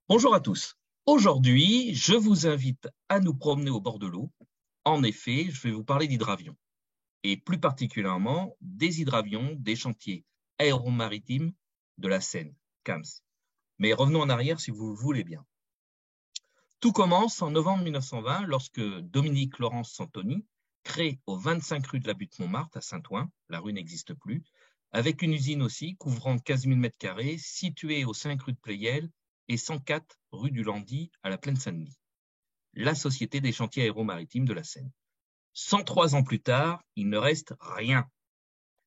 Bonjour à tous. Aujourd'hui, je vous invite à nous promener au bord de l'eau. En effet, je vais vous parler d'hydravions et plus particulièrement des hydravions des chantiers aéromaritimes de la Seine, CAMS. Mais revenons en arrière si vous le voulez bien. Tout commence en novembre 1920 lorsque Dominique Laurence Santoni crée au 25 rue de la Butte-Montmartre à Saint-Ouen, la rue n'existe plus, avec une usine aussi couvrant 15 000 m2 située aux 5 rue de Pleyel et 104 rue du Landy à la Plaine-Saint-Denis, la Société des chantiers aéromaritimes de la Seine. 103 ans plus tard, il ne reste rien.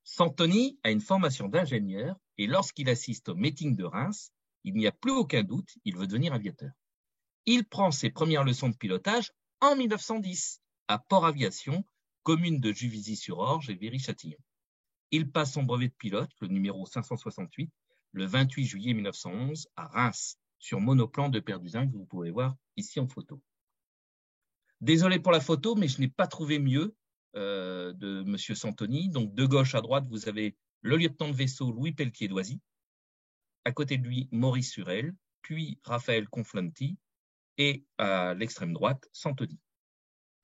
Santoni a une formation d'ingénieur et lorsqu'il assiste au meeting de Reims, il n'y a plus aucun doute, il veut devenir aviateur. Il prend ses premières leçons de pilotage en 1910 à Port Aviation, commune de Juvisy-sur-Orge et Viry-Châtillon. Il passe son brevet de pilote, le numéro 568, le 28 juillet 1911 à Reims, sur monoplan de Perduzin que vous pouvez voir ici en photo. Désolé pour la photo, mais je n'ai pas trouvé mieux de M. Santoni. Donc de gauche à droite, vous avez le lieutenant de vaisseau Louis Pelletier-Doisy, à côté de lui Maurice Surel, puis Raphaël Conflenti, et à l'extrême droite, Santoni.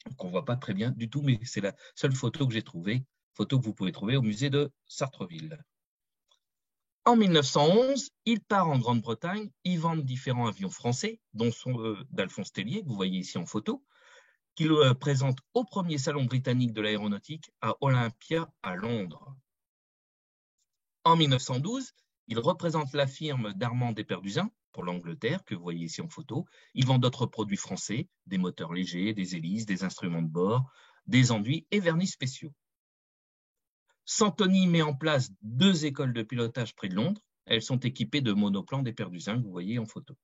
Donc on ne voit pas très bien du tout, mais c'est la seule photo que j'ai trouvée, photo que vous pouvez trouver au musée de Sartreville. En 1911, il part en Grande-Bretagne, il vend différents avions français, dont ceux d'Alphonse Tellier, que vous voyez ici en photo, qu'il présente au premier salon britannique de l'aéronautique à Olympia, à Londres. En 1912, il représente la firme d'Armand Desperduzin pour l'Angleterre, que vous voyez ici en photo. Il vend d'autres produits français, des moteurs légers, des hélices, des instruments de bord, des enduits et vernis spéciaux. Santoni met en place 2 écoles de pilotage près de Londres. Elles sont équipées de monoplans Desperduzin que vous voyez en photo.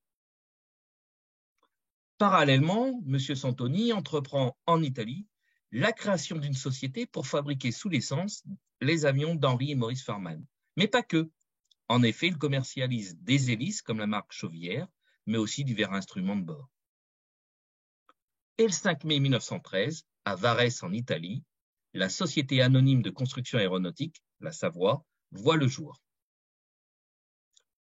Parallèlement, M. Santoni entreprend en Italie la création d'une société pour fabriquer sous licence les avions d'Henri et Maurice Farman. Mais pas que. En effet, il commercialise des hélices comme la marque Chauvière, mais aussi divers instruments de bord. Et le 5 mai 1913, à Varese en Italie, la Société anonyme de construction aéronautique, la Savoie, voit le jour.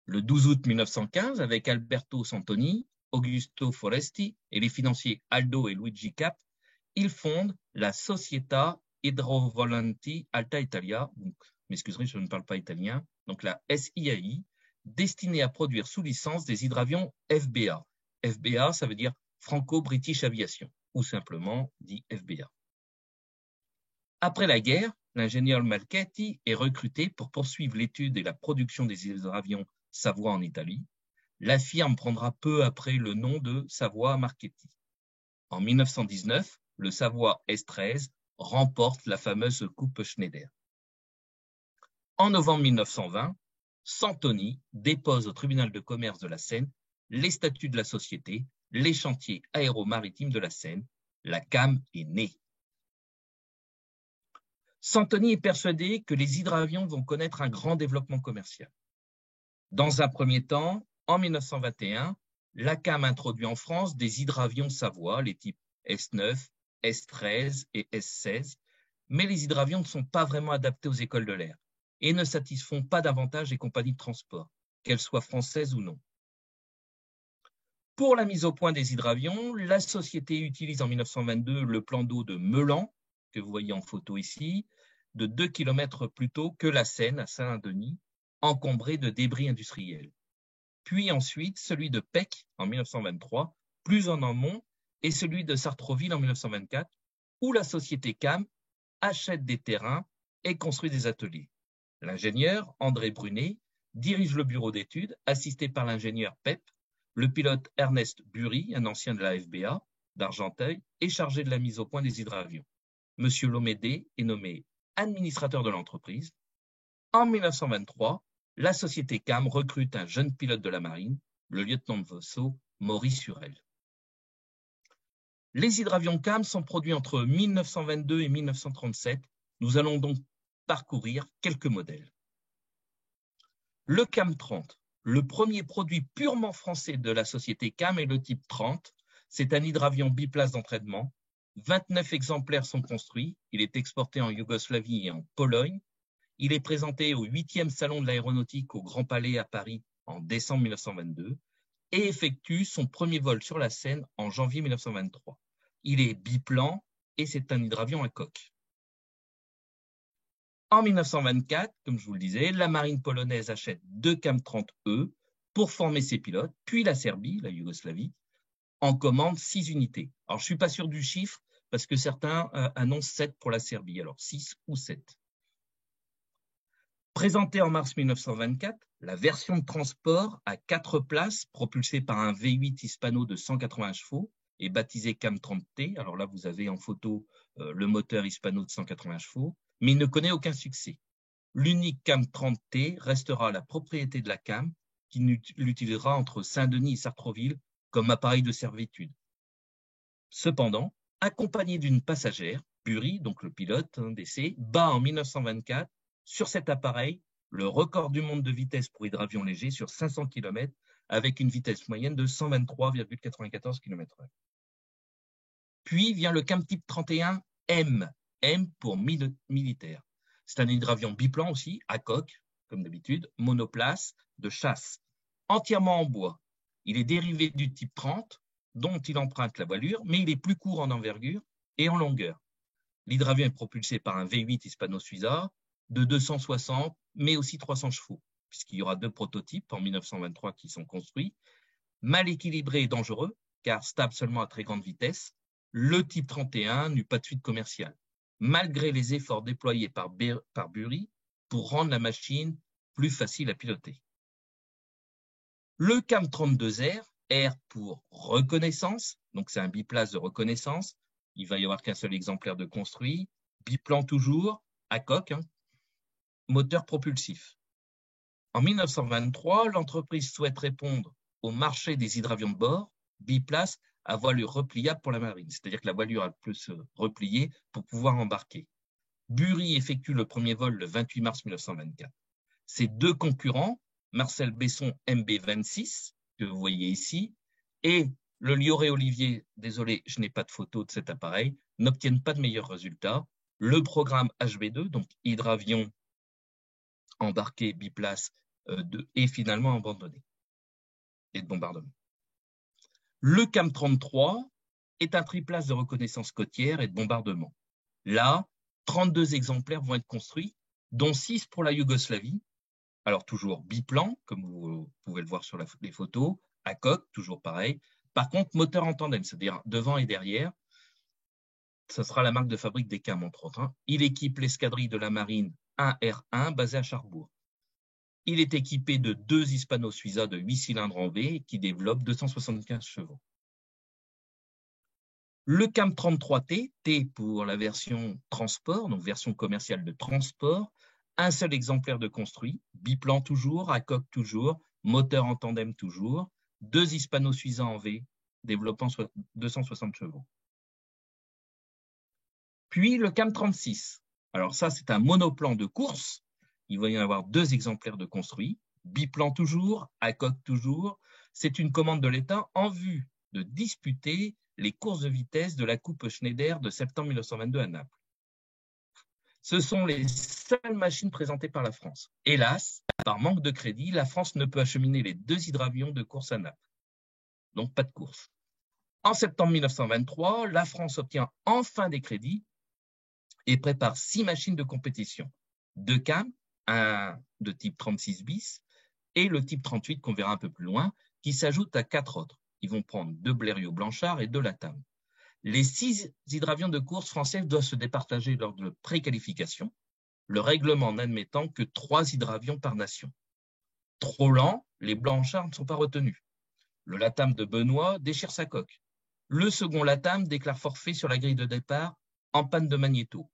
Le 12 août 1915, avec Alberto Santoni, Augusto Foresti et les financiers Aldo et Luigi Cap, ils fondent la Società Idrovolanti Alta Italia, m'excuserez, je ne parle pas italien, donc la SIAI, destinée à produire sous licence des hydravions FBA. FBA, ça veut dire Franco-British Aviation, ou simplement dit FBA. Après la guerre, l'ingénieur Malchetti est recruté pour poursuivre l'étude et la production des hydravions Savoie en Italie. La firme prendra peu après le nom de Savoie Marchetti. En 1919, le Savoie S13 remporte la fameuse Coupe Schneider. En novembre 1920, Santoni dépose au tribunal de commerce de la Seine les statuts de la société, les chantiers aéromaritimes de la Seine. La CAM est née. Santoni est persuadé que les hydravions vont connaître un grand développement commercial. Dans un premier temps, en 1921, la CAM introduit en France des hydravions Savoie, les types S9, S13 et S16, mais les hydravions ne sont pas vraiment adaptés aux écoles de l'air et ne satisfont pas davantage les compagnies de transport, qu'elles soient françaises ou non. Pour la mise au point des hydravions, la société utilise en 1922 le plan d'eau de Meulan, que vous voyez en photo ici, de 2 km plus tôt que la Seine à Saint-Denis, encombré de débris industriels. Puis ensuite celui de Pec en 1923, plus en amont, et celui de Sartreville en 1924, où la société CAM achète des terrains et construit des ateliers. L'ingénieur, André Brunet, dirige le bureau d'études, assisté par l'ingénieur PEP, le pilote Ernest Bury, un ancien de la FBA, d'Argenteuil, est chargé de la mise au point des hydravions. M. Lomédé est nommé administrateur de l'entreprise. En 1923, la société CAM recrute un jeune pilote de la marine, le lieutenant de vaisseau Maurice Surel. Les hydravions CAM sont produits entre 1922 et 1937. Nous allons donc parcourir quelques modèles. Le CAM 30, le premier produit purement français de la société CAM est le type 30. C'est un hydravion biplace d'entraînement. 29 exemplaires sont construits. Il est exporté en Yougoslavie et en Pologne. Il est présenté au 8e Salon de l'aéronautique au Grand Palais à Paris en décembre 1922. et effectue son premier vol sur la Seine en janvier 1923. Il est biplan et c'est un hydravion à coque. En 1924, comme je vous le disais, la marine polonaise achète 2 CAM-30E pour former ses pilotes, puis la Serbie, la Yougoslavie, en commande 6 unités. Alors, je ne suis pas sûr du chiffre parce que certains annoncent 7 pour la Serbie, alors 6 ou 7. Présentée en mars 1924, la version de transport à 4 places, propulsée par un V8 Hispano de 180 chevaux et baptisé CAM-30T. Alors là, vous avez en photo le moteur Hispano de 180 chevaux, mais il ne connaît aucun succès. L'unique CAM-30T restera la propriété de la CAM, qui l'utilisera entre Saint-Denis et Sartrouville comme appareil de servitude. Cependant, accompagné d'une passagère, Bury, donc le pilote d'essai, bat en 1924 sur cet appareil le record du monde de vitesse pour hydravion léger sur 500 km avec une vitesse moyenne de 123,94 km/h. Puis vient le CAM type 31M, M pour militaire. C'est un hydravion biplan aussi, à coque, comme d'habitude, monoplace, de chasse, entièrement en bois. Il est dérivé du type 30, dont il emprunte la voilure, mais il est plus court en envergure et en longueur. L'hydravion est propulsé par un V8 Hispano-Suiza de 260, mais aussi 300 chevaux, puisqu'il y aura 2 prototypes en 1923 qui sont construits. Mal équilibré et dangereux, car stable seulement à très grande vitesse, le type 31 n'eut pas de suite commerciale, malgré les efforts déployés par Bury pour rendre la machine plus facile à piloter. Le CAM-32R, R pour reconnaissance, donc c'est un biplace de reconnaissance, il va y avoir qu'un seul exemplaire de construit, biplan toujours, à coque, moteur propulsif. En 1923, l'entreprise souhaite répondre au marché des hydravions de bord, biplace à voilure repliable pour la marine, c'est-à-dire que la voilure peut se replier pour pouvoir embarquer. Bury effectue le premier vol le 28 mars 1924. Ses 2 concurrents, Marcel Besson MB26, que vous voyez ici, et le Lioré-Olivier, désolé, je n'ai pas de photo de cet appareil, n'obtiennent pas de meilleurs résultats. Le programme HB2, donc hydravion embarqué biplace, est finalement abandonné et de bombardement. Le CAM-33 est un triplace de reconnaissance côtière et de bombardement. Là, 32 exemplaires vont être construits, dont 6 pour la Yougoslavie. Alors toujours biplan, comme vous pouvez le voir sur les photos, à coque, toujours pareil. Par contre, moteur en tandem, c'est-à-dire devant et derrière. Ce sera la marque de fabrique des CAM, entre autres. Il équipe l'escadrille de la marine 1R1 basée à Cherbourg. Il est équipé de 2 Hispano-Suiza de 8 cylindres en V qui développent 275 chevaux. Le CAM-33T, T pour la version transport, donc version commerciale de transport, un seul exemplaire de construit, biplan toujours, à coque toujours, moteur en tandem toujours, 2 Hispano-Suiza en V, développant 260 chevaux. Puis le CAM-36. Alors ça, c'est un monoplan de course. Il va y en avoir 2 exemplaires de construit, biplan toujours, à coque toujours. C'est une commande de l'État en vue de disputer les courses de vitesse de la Coupe Schneider de septembre 1922 à Naples. Ce sont les seules machines présentées par la France. Hélas, par manque de crédit, la France ne peut acheminer les 2 hydravions de course à Naples. Donc pas de course. En septembre 1923, la France obtient enfin des crédits et prépare 6 machines de compétition. 2 CAM, un de type 36 bis et le type 38 qu'on verra un peu plus loin, qui s'ajoute à 4 autres. Ils vont prendre 2 Blériot-Blanchard et 2 Latam. Les 6 hydravions de course français doivent se départager lors de préqualification, le règlement n'admettant que 3 hydravions par nation. Trop lents, les Blanchard ne sont pas retenus. Le Latam de Benoît déchire sa coque. Le second Latam déclare forfait sur la grille de départ en panne de magnéto.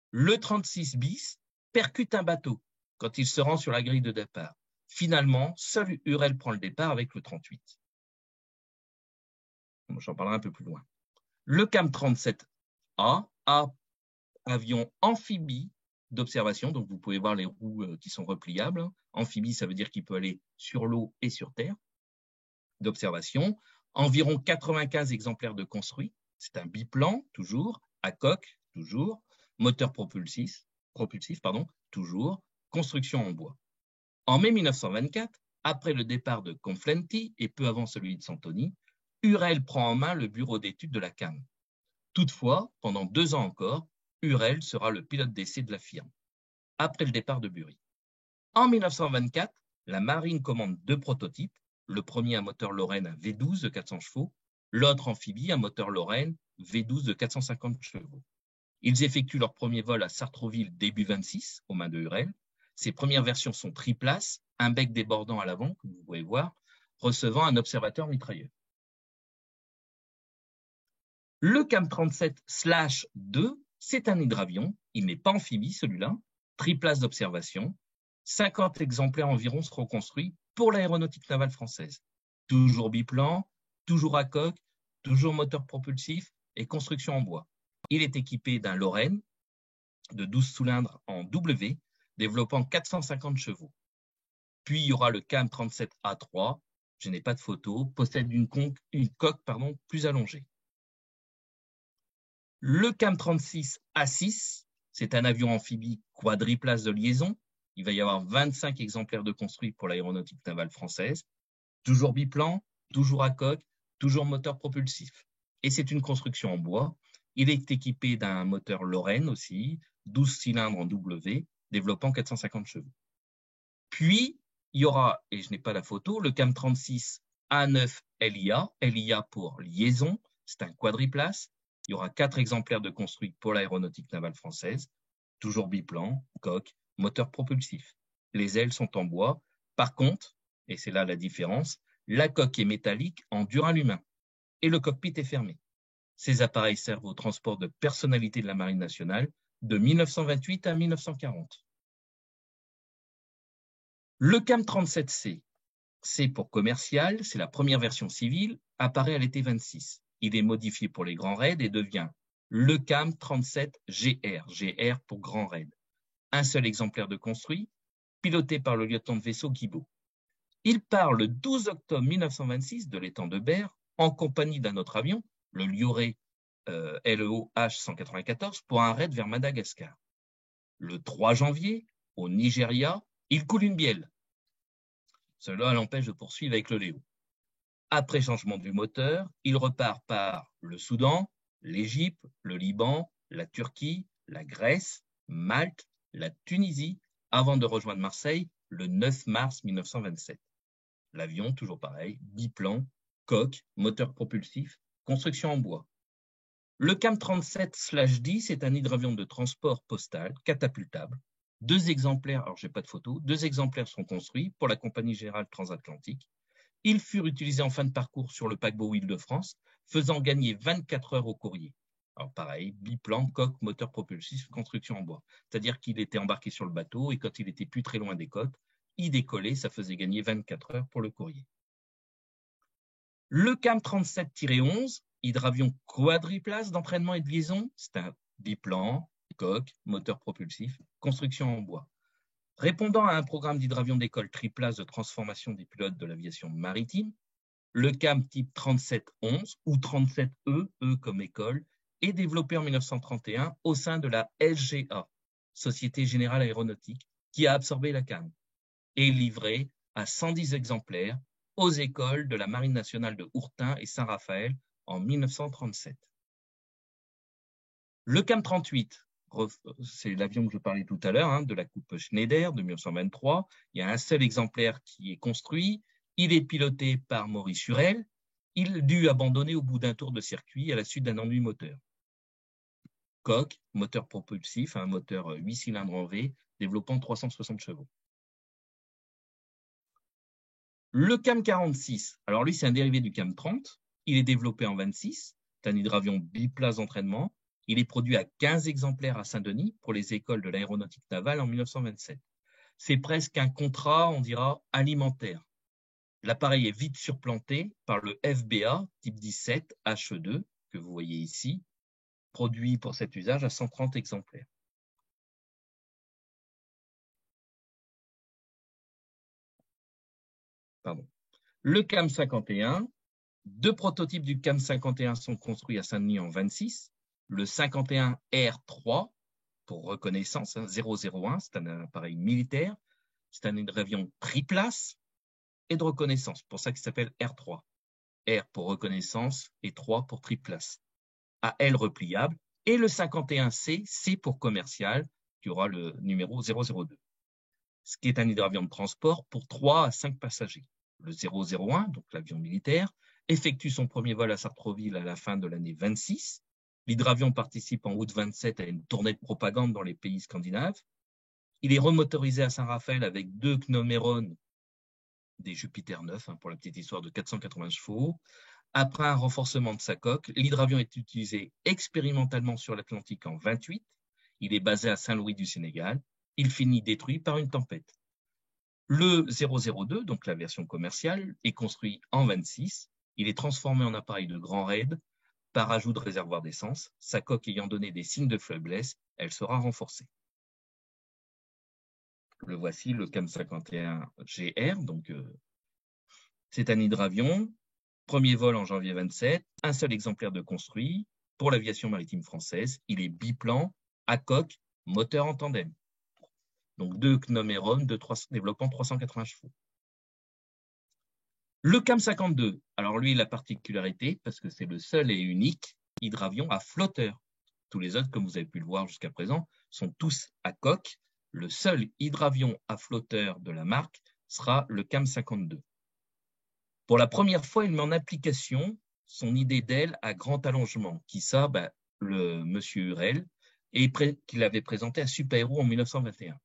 Le 36 bis percute un bateau quand il se rend sur la grille de départ. Finalement, seul Hurel prend le départ avec le 38. J'en parlerai un peu plus loin. Le CAM-37A, avion amphibie d'observation, donc vous pouvez voir les roues qui sont repliables. Amphibie, ça veut dire qu'il peut aller sur l'eau et sur terre. D'observation, environ 95 exemplaires de construits. C'est un biplan, toujours, à coque, toujours, moteur propulsif, toujours, construction en bois. En mai 1924, Après le départ de Conflenti et peu avant celui de Santoni, Hurel prend en main le bureau d'études de la CAM. Toutefois, pendant 2 ans encore, Hurel sera le pilote d'essai de la firme, après le départ de Bury. En 1924, la marine commande 2 prototypes, le premier un moteur Lorraine à V12 de 400 chevaux, l'autre amphibie un moteur Lorraine V12 de 450 chevaux. Ils effectuent leur premier vol à Sartrouville début 26, aux mains de Hurel. Ces premières versions sont triplaces, un bec débordant à l'avant, comme vous pouvez voir, recevant un observateur mitrailleur. Le CAM 37/2, c'est un hydravion, il n'est pas amphibie celui-là, triplace d'observation, 50 exemplaires environ seront construits pour l'aéronautique navale française. Toujours biplan, toujours à coque, toujours moteur propulsif et construction en bois. Il est équipé d'un Lorraine de 12 cylindres en W, développant 450 chevaux. Puis il y aura le CAM 37A3, je n'ai pas de photo, possède une coque plus allongée. Le CAM 36A6, c'est un avion amphibie quadriplace de liaison. Il va y avoir 25 exemplaires de construits pour l'aéronautique navale française. Toujours biplan, toujours à coque, toujours moteur propulsif. Et c'est une construction en bois. Il est équipé d'un moteur Lorraine aussi, 12 cylindres en W, développant 450 chevaux. Puis, il y aura, et je n'ai pas la photo, le CAM 36A9 LIA, LIA pour liaison, c'est un quadriplace. Il y aura 4 exemplaires de construits pour l'aéronautique navale française, toujours biplan, coque, moteur propulsif. Les ailes sont en bois. Par contre, et c'est là la différence, la coque est métallique en duralumin et le cockpit est fermé. Ces appareils servent au transport de personnalités de la Marine nationale de 1928 à 1940. Le CAM 37C, c'est pour commercial, c'est la première version civile, apparaît à l'été 26. Il est modifié pour les grands raids et devient le CAM 37GR, GR pour grand raid. Un seul exemplaire de construit, piloté par le lieutenant de vaisseau Guibault. Il part le 12 octobre 1926 de l'étang de Berre en compagnie d'un autre avion, le Lioré LEO H-194, pour un raid vers Madagascar. Le 3 janvier, au Nigeria, il coule une bielle. Cela l'empêche de poursuivre avec le Léo. Après changement du moteur, il repart par le Soudan, l'Égypte, le Liban, la Turquie, la Grèce, Malte, la Tunisie, avant de rejoindre Marseille le 9 mars 1927. L'avion, toujours pareil, biplan, coque, moteur propulsif, construction en bois. Le CAM 37/10 est un hydravion de transport postal catapultable. 2 exemplaires, alors je n'ai pas de photo, 2 exemplaires sont construits pour la Compagnie Générale Transatlantique. Ils furent utilisés en fin de parcours sur le paquebot Île-de-France, faisant gagner 24 heures au courrier. Alors pareil, biplan, coque, moteur propulsif, construction en bois. C'est-à-dire qu'il était embarqué sur le bateau et quand il était plus très loin des côtes, il décollait, ça faisait gagner 24 heures pour le courrier. Le CAM 37-11, hydravion quadriplace d'entraînement et de liaison, c'est un biplan, coque, moteur propulsif, construction en bois. Répondant à un programme d'hydravion d'école triplace de transformation des pilotes de l'aviation maritime, le CAM type 37-11 ou 37E, E comme école, est développé en 1931 au sein de la SGA, Société Générale Aéronautique, qui a absorbé la CAM, et livré à 110 exemplaires aux écoles de la Marine nationale de Hourtin et Saint-Raphaël en 1937. Le CAM 38, c'est l'avion que je parlais tout à l'heure, de la coupe Schneider de 1923. Il y a un seul exemplaire qui est construit. Il est piloté par Maurice Hurel. Il dut abandonner au bout d'un tour de circuit à la suite d'un ennui moteur. Coque, moteur propulsif, un moteur 8 cylindres en V, développant 360 chevaux. Le CAM 46, alors lui c'est un dérivé du CAM 30, il est développé en 26, c'est un hydravion biplace d'entraînement, il est produit à 15 exemplaires à Saint-Denis pour les écoles de l'aéronautique navale en 1927. C'est presque un contrat, on dira, alimentaire. L'appareil est vite surplanté par le FBA type 17 HE2, que vous voyez ici, produit pour cet usage à 130 exemplaires. Pardon. Le CAM 51, 2 prototypes du CAM 51 sont construits à Saint-Denis en 26. Le 51 R3, pour reconnaissance, 001, c'est un appareil militaire. C'est un hydravion triplace. et de reconnaissance. C'est pour ça qu'il s'appelle R3. R pour reconnaissance et 3 pour triplace. AL repliable. Et le 51C, C pour commercial, qui aura le numéro 002. Ce qui est un hydravion de transport pour 3 à 5 passagers. Le 001, donc l'avion militaire, effectue son premier vol à Sartrouville à la fin de l'année 26. L'hydravion participe en août 27 à une tournée de propagande dans les pays scandinaves. Il est remotorisé à Saint-Raphaël avec 2 Gnomeron, des Jupiter 9, pour la petite histoire, de 480 chevaux. Après un renforcement de sa coque, l'hydravion est utilisé expérimentalement sur l'Atlantique en 28. Il est basé à Saint-Louis du Sénégal. Il finit détruit par une tempête. Le 002, donc la version commerciale, est construit en 26. Il est transformé en appareil de grand raid par ajout de réservoir d'essence. Sa coque ayant donné des signes de faiblesse, elle sera renforcée. Le voici, le CAM 51 GR. Donc, c'est un hydravion. Premier vol en janvier 27. Un seul exemplaire de construit pour l'aviation maritime française. Il est biplan, à coque, moteur en tandem. Donc 2 Gnomeron développant 380 chevaux. Le CAM 52, alors lui, la particularité, parce que c'est le seul et unique hydravion à flotteur. Tous les autres, comme vous avez pu le voir jusqu'à présent, sont tous à coque. Le seul hydravion à flotteur de la marque sera le CAM 52. Pour la première fois, il met en application son idée d'aile à grand allongement, qui ça, le monsieur Hurel, qu'il avait présenté à Super-Héros en 1921.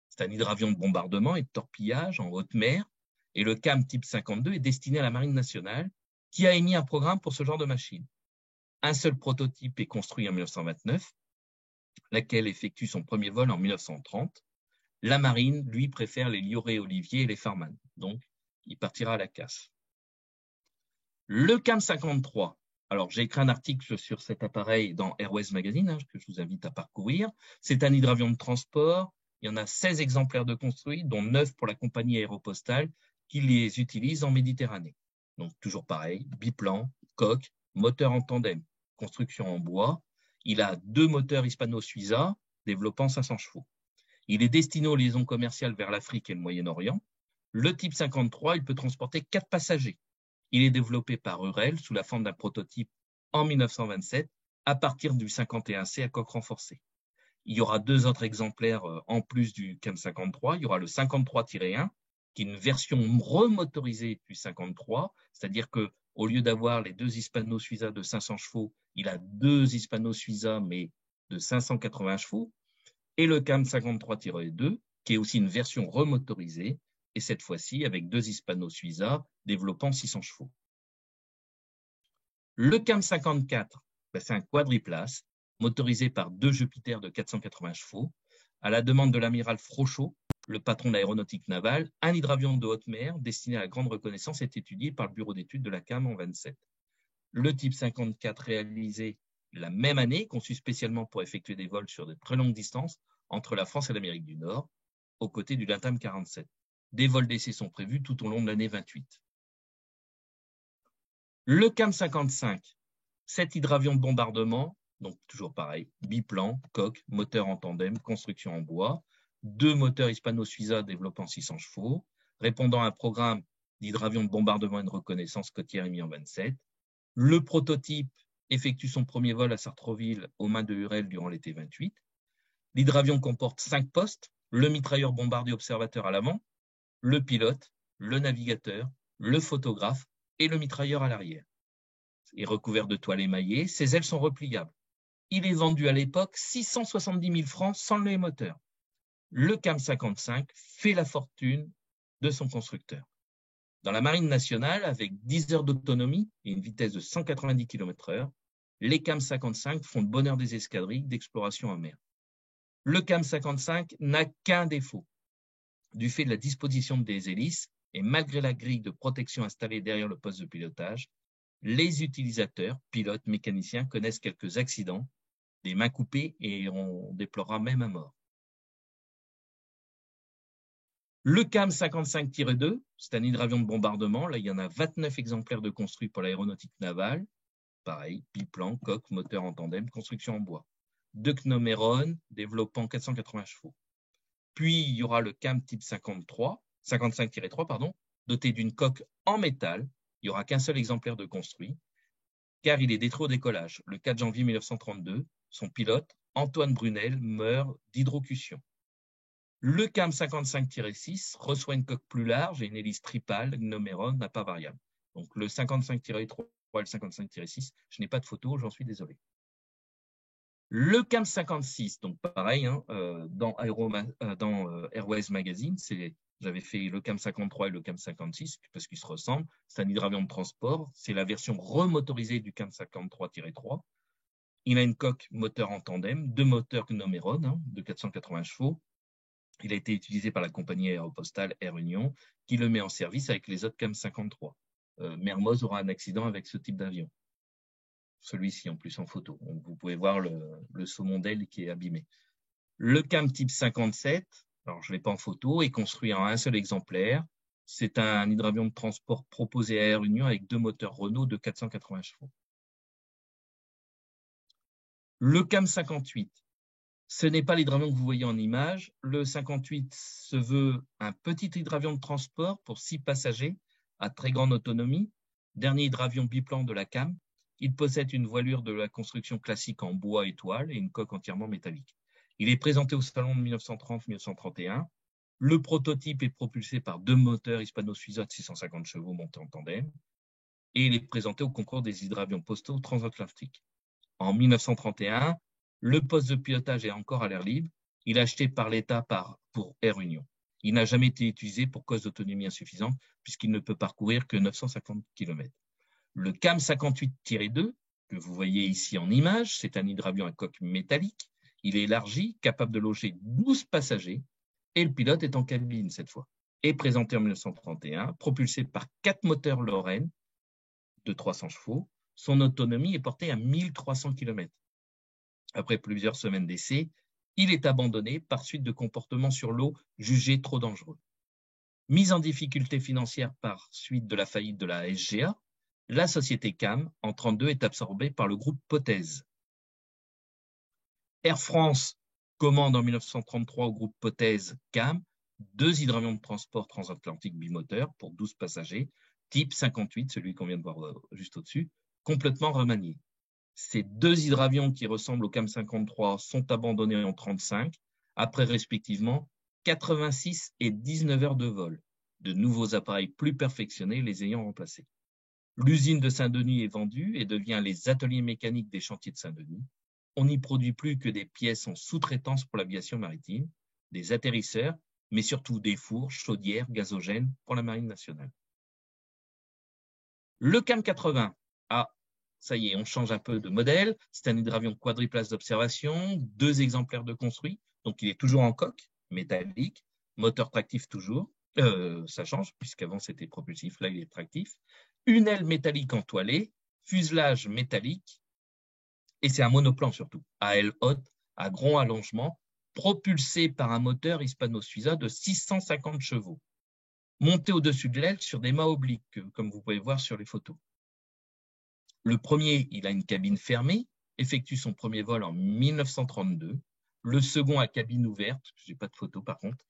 C'est un hydravion de bombardement et de torpillage en haute mer, et le CAM type 52 est destiné à la Marine nationale, qui a émis un programme pour ce genre de machine. Un seul prototype est construit en 1929, laquelle effectue son premier vol en 1930. La Marine, lui, préfère les Lioré-Olivier et les Farman, donc il partira à la casse. Le CAM 53, alors j'ai écrit un article sur cet appareil dans Airways Magazine, que je vous invite à parcourir. C'est un hydravion de transport. Il y en a 16 exemplaires de construits, dont 9 pour la compagnie aéropostale, qui les utilise en Méditerranée. Donc toujours pareil, biplan, coque, moteur en tandem, construction en bois. Il a 2 moteurs Hispano-Suiza, développant 500 chevaux. Il est destiné aux liaisons commerciales vers l'Afrique et le Moyen-Orient. Le type 53, il peut transporter 4 passagers. Il est développé par Hurel sous la forme d'un prototype en 1927 à partir du 51C à coque renforcée. Il y aura 2 autres exemplaires en plus du CAM 53. Il y aura le 53-1, qui est une version remotorisée du 53, c'est-à-dire qu'au lieu d'avoir les 2 Hispano-Suiza de 500 chevaux, il a 2 Hispano-Suiza, mais de 580 chevaux, et le CAM 53-2, qui est aussi une version remotorisée, et cette fois-ci avec 2 Hispano-Suiza développant 600 chevaux. Le CAM 54, c'est un quadriplace, motorisé par 2 Jupiter de 480 chevaux, à la demande de l'amiral Frochot, le patron de l'aéronautique navale. Un hydravion de haute mer destiné à la grande reconnaissance est étudié par le bureau d'études de la CAM en 27. Le type 54 réalisé la même année, conçu spécialement pour effectuer des vols sur de très longues distances entre la France et l'Amérique du Nord, aux côtés du LATAM 47. Des vols d'essai sont prévus tout au long de l'année 28. Le CAM 55, 7 hydravions de bombardement, donc toujours pareil, biplan, coque, moteur en tandem, construction en bois, 2 moteurs Hispano-Suiza développant 600 chevaux, répondant à un programme d'hydravion de bombardement et de reconnaissance côtière émis en 27. Le prototype effectue son premier vol à Sartrouville aux mains de Hurel durant l'été 28. L'hydravion comporte 5 postes, le mitrailleur bombardier observateur à l'avant, le pilote, le navigateur, le photographe et le mitrailleur à l'arrière. Il est recouvert de toiles émaillées, ses ailes sont repliables. Il est vendu à l'époque 670 000 francs sans les moteurs. Le CAM 55 fait la fortune de son constructeur. Dans la Marine nationale, avec 10 heures d'autonomie et une vitesse de 190 km/h, les CAM 55 font le bonheur des escadrilles d'exploration en mer. Le CAM 55 n'a qu'un défaut. Du fait de la disposition des hélices et malgré la grille de protection installée derrière le poste de pilotage, les utilisateurs, pilotes, mécaniciens, connaissent quelques accidents, des mains coupées et on déplorera même un mort. Le CAM 55-2, c'est un hydravion de bombardement. Là, il y en a 29 exemplaires de construits pour l'aéronautique navale. Pareil, biplan, coque, moteur en tandem, construction en bois. 2 Gnomeron, développant 480 chevaux. Puis, il y aura le CAM type 55-3, doté d'une coque en métal. Il n'y aura qu'un seul exemplaire de construit, car il est détruit au décollage. Le 4 janvier 1932, son pilote, Antoine Brunel, meurt d'hydrocution. Le CAM 55-6 reçoit une coque plus large et une hélice tripale, Gnomérone, à pas variable. Donc le 55-3 et le 55-6, je n'ai pas de photo, j'en suis désolé. Le CAM 56, donc pareil, hein, dans Airways Magazine, j'avais fait le CAM 53 et le CAM 56 parce qu'ils se ressemblent. C'est un hydravion de transport. C'est la version remotorisée du CAM 53-3. Il a une coque moteur en tandem, deux moteurs Gnomérone de 480 chevaux. Il a été utilisé par la compagnie aéropostale Air Union qui le met en service avec les autres CAM 53. Mermoz aura un accident avec ce type d'avion. Celui-ci en plus en photo. Donc, vous pouvez voir le saumon d'aile qui est abîmé. Le CAM type 57, alors je ne l'ai pas en photo, est construit en un seul exemplaire. C'est un hydravion de transport proposé à Air Union avec deux moteurs Renault de 480 chevaux. Le CAM 58, ce n'est pas l'hydravion que vous voyez en image. Le 58 se veut un petit hydravion de transport pour 6 passagers à très grande autonomie. Dernier hydravion biplan de la CAM. Il possède une voilure de la construction classique en bois et toile et une coque entièrement métallique. Il est présenté au salon de 1930-1931. Le prototype est propulsé par deux moteurs hispano-suisses de 650 chevaux montés en tandem. Et il est présenté au concours des hydravions postaux transatlantiques. En 1931, le poste de pilotage est encore à l'air libre. Il est acheté par l'État pour Air Union. Il n'a jamais été utilisé pour cause d'autonomie insuffisante puisqu'il ne peut parcourir que 950 km. Le CAM 58-2, que vous voyez ici en image, c'est un hydravion à coque métallique. Il est élargi, capable de loger 12 passagers et le pilote est en cabine cette fois. Est présenté en 1931, propulsé par 4 moteurs Lorraine de 300 chevaux. Son autonomie est portée à 1300 km. Après plusieurs semaines d'essai, il est abandonné par suite de comportements sur l'eau jugés trop dangereux. Mise en difficulté financière par suite de la faillite de la SGA, la société CAM, en 1932, est absorbée par le groupe Potez. Air France commande en 1933 au groupe Potez CAM 2 hydravions de transport transatlantique bimoteurs pour 12 passagers, type 58, celui qu'on vient de voir juste au-dessus, complètement remaniés. Ces 2 hydravions qui ressemblent au CAM 53 sont abandonnés en 1935, après respectivement 86 et 19 heures de vol, de nouveaux appareils plus perfectionnés les ayant remplacés. L'usine de Saint-Denis est vendue et devient les ateliers mécaniques des chantiers de Saint-Denis. On n'y produit plus que des pièces en sous-traitance pour l'aviation maritime, des atterrisseurs, mais surtout des fours, chaudières, gazogènes pour la Marine nationale. Le CAM 80, ça y est, on change un peu de modèle. C'est un hydravion quadriplace d'observation, 2 exemplaires de construit, donc il est toujours en coque, métallique, moteur tractif toujours. Ça change, puisqu'avant c'était propulsif, là il est tractif. Une aile métallique entoilée, fuselage métallique, et c'est un monoplan surtout, à aile haute, à grand allongement, propulsé par un moteur hispano-suisse de 650 chevaux, monté au-dessus de l'aile sur des mâts obliques, comme vous pouvez voir sur les photos. Le premier, il a une cabine fermée, effectue son premier vol en 1932. Le second à cabine ouverte, je n'ai pas de photo par contre,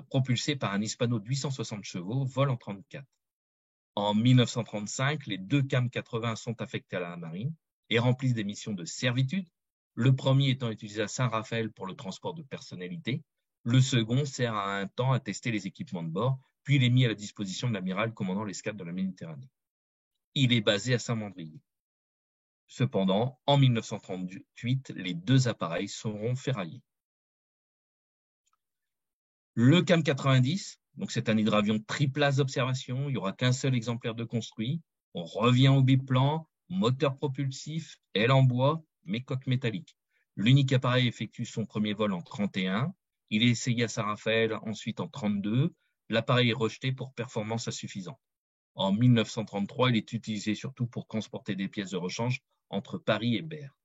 propulsé par un Hispano de 860 chevaux, vole en 1934. En 1935, les 2 CAM 80 sont affectés à la marine et remplissent des missions de servitude. Le premier étant utilisé à Saint-Raphaël pour le transport de personnalités. Le second sert à un temps à tester les équipements de bord, puis il est mis à la disposition de l'amiral commandant l'escadre de la Méditerranée. Il est basé à Saint-Mandrier. Cependant, en 1938, les 2 appareils seront ferraillés. Le CAM 90, donc c'est un hydravion triplace d'observation, il n'y aura qu'un seul exemplaire de construit. On revient au biplan, moteur propulsif, aile en bois, mais coque métallique. L'unique appareil effectue son premier vol en 1931. Il est essayé à Saint-Raphaël ensuite en 1932. L'appareil est rejeté pour performance insuffisante. En 1933, il est utilisé surtout pour transporter des pièces de rechange entre Paris et Berre.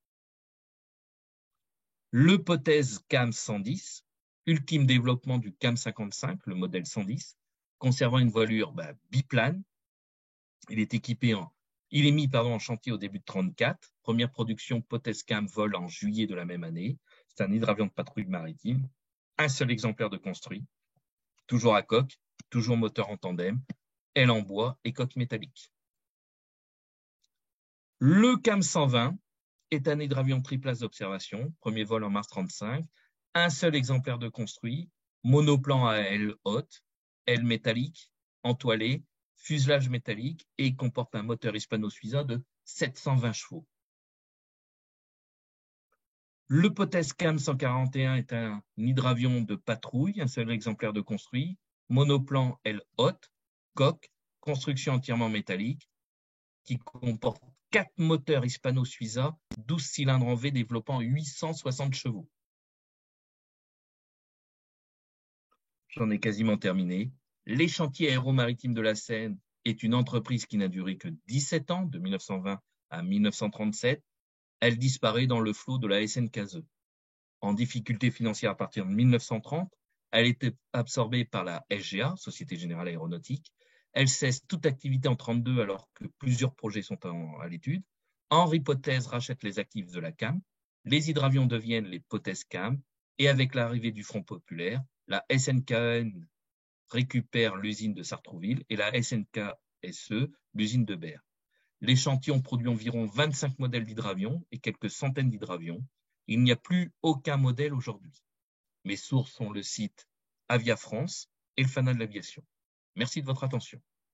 Le Potez CAM 110, ultime développement du CAM 55, le modèle 110, conservant une voilure biplane. Il est mis en chantier au début de 1934. Première production Potez CAM vole en juillet de la même année. C'est un hydravion de patrouille maritime. Un seul exemplaire de construit, toujours à coque, toujours moteur en tandem, aile en bois et coque métallique. Le CAM 120 est un hydravion triplace d'observation, premier vol en mars 1935, un seul exemplaire de construit, monoplan à aile haute, aile métallique, entoilée, fuselage métallique et comporte un moteur hispano-suiza de 720 chevaux. Le Potez CAM 141 est un hydravion de patrouille, un seul exemplaire de construit, monoplan aile haute, coque, construction entièrement métallique, qui comporte 4 moteurs hispano-suiza, 12 cylindres en V développant 860 chevaux. J'en ai quasiment terminé. Les chantiers aéromaritimes de la Seine est une entreprise qui n'a duré que 17 ans, de 1920 à 1937. Elle disparaît dans le flot de la SNKSE. En difficulté financière à partir de 1930, elle était absorbée par la SGA, Société Générale Aéronautique. Elle cesse toute activité en 1932 alors que plusieurs projets sont à l'étude. Henri Potez rachète les actifs de la CAM. Les hydravions deviennent les Potez CAM. Et avec l'arrivée du Front populaire, la SNKN récupère l'usine de Sartrouville et la SNKSE, l'usine de Berre. Les chantiers ont produit environ 25 modèles d'hydravions et quelques centaines d'hydravions. Il n'y a plus aucun modèle aujourd'hui. Mes sources sont le site Avia France et le Fanat de l'aviation. Merci de votre attention.